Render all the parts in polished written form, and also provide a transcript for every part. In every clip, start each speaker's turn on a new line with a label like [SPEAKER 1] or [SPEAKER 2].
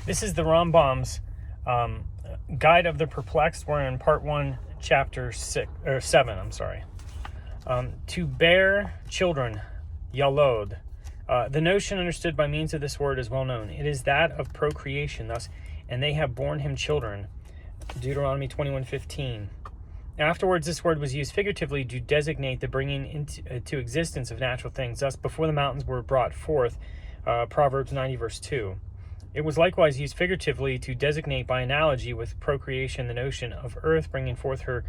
[SPEAKER 1] This is the Rambam's Guide of the Perplexed. We're in part 1, chapter 7. To bear children, yalod. The notion understood by means of this word is well known. It is that of procreation, thus, and they have borne him children. Deuteronomy 21:15. Afterwards, this word was used figuratively to designate the bringing into existence of natural things. Thus, before the mountains were brought forth, Proverbs 90, verse 2. It was likewise used figuratively to designate by analogy with procreation the notion of earth bringing forth her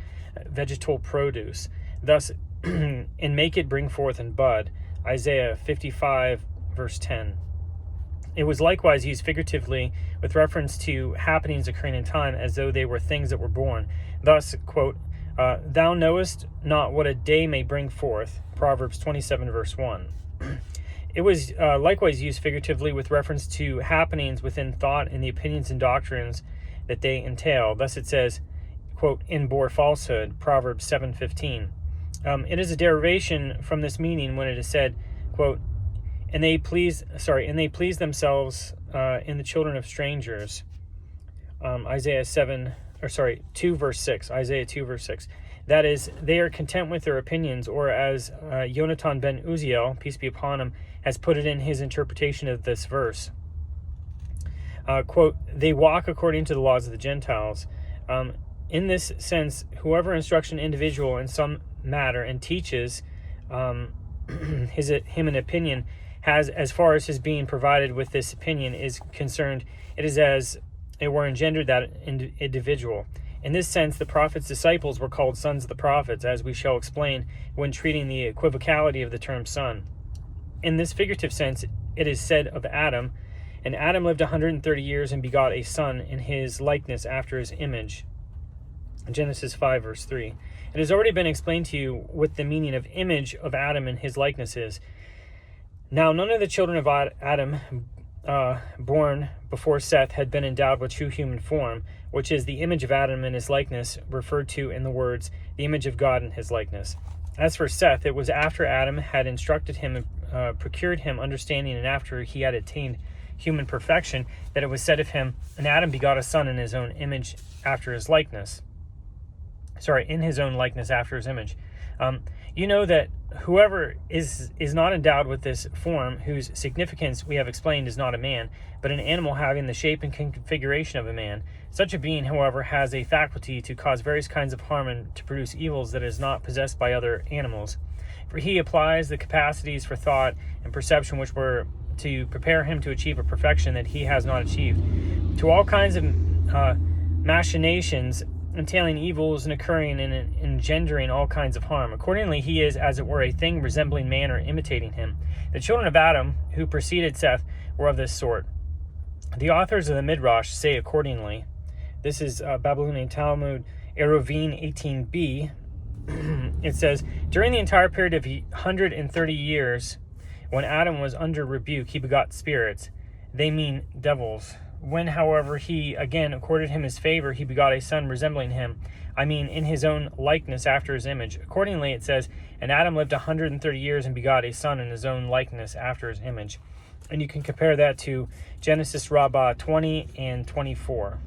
[SPEAKER 1] vegetal produce. Thus, and make it bring forth and bud, Isaiah 55, verse 10. It was likewise used figuratively with reference to happenings occurring in time as though they were things that were born. Thus, quote, thou knowest not what a day may bring forth, Proverbs 27, verse 1. It was likewise used figuratively with reference to happenings within thought and the opinions and doctrines that they entail. Thus it says, quote, and bore falsehood, Proverbs 7:15. It is a derivation from this meaning when it is said, quote, and they please themselves in the children of strangers. Isaiah 2 verse 6. Isaiah 2 verse 6. That is, they are content with their opinions, or as Yonatan ben Uziel, peace be upon him, has put it in his interpretation of this verse. Quote, they walk according to the laws of the Gentiles. In this sense, whoever instructs an individual in some matter and teaches him an opinion has, as far as his being provided with this opinion is concerned, it is as it were engendered that individual. In this sense, the prophet's disciples were called sons of the prophets, as we shall explain when treating the equivocality of the term son. In this figurative sense, it is said of Adam, and Adam lived 130 years and begot a son in his likeness after his image. Genesis 5, verse 3. It has already been explained to you what the meaning of image of Adam and his likeness is. Now, none of the children of Adam born before Seth had been endowed with true human form, which is the image of Adam and his likeness, referred to in the words, the image of God and his likeness. As for Seth, it was after Adam had instructed him and procured him understanding, and after he had attained human perfection, that it was said of him, and Adam begot a son in his own image after his likeness. In his own likeness after his image. You know that whoever is not endowed with this form, whose significance we have explained is not a man, but an animal having the shape and configuration of a man. Such a being, however, has a faculty to cause various kinds of harm and to produce evils that is not possessed by other animals. For he applies the capacities for thought and perception which were to prepare him to achieve a perfection that he has not achieved, to all kinds of machinations entailing evils and occurring and engendering all kinds of harm. Accordingly, he is, as it were, a thing resembling man or imitating him. The children of Adam, who preceded Seth, were of this sort. The authors of the Midrash say accordingly. This is Babylonian Talmud, Eruvin 18b. It says, during the entire period of 130 years, when Adam was under rebuke, he begot spirits. They mean devils. When, however, he again accorded him his favor, he begot a son resembling him, in his own likeness after his image. Accordingly, it says, and Adam lived 130 years and begot a son in his own likeness after his image. And you can compare that to Genesis Rabbah 20 and 24.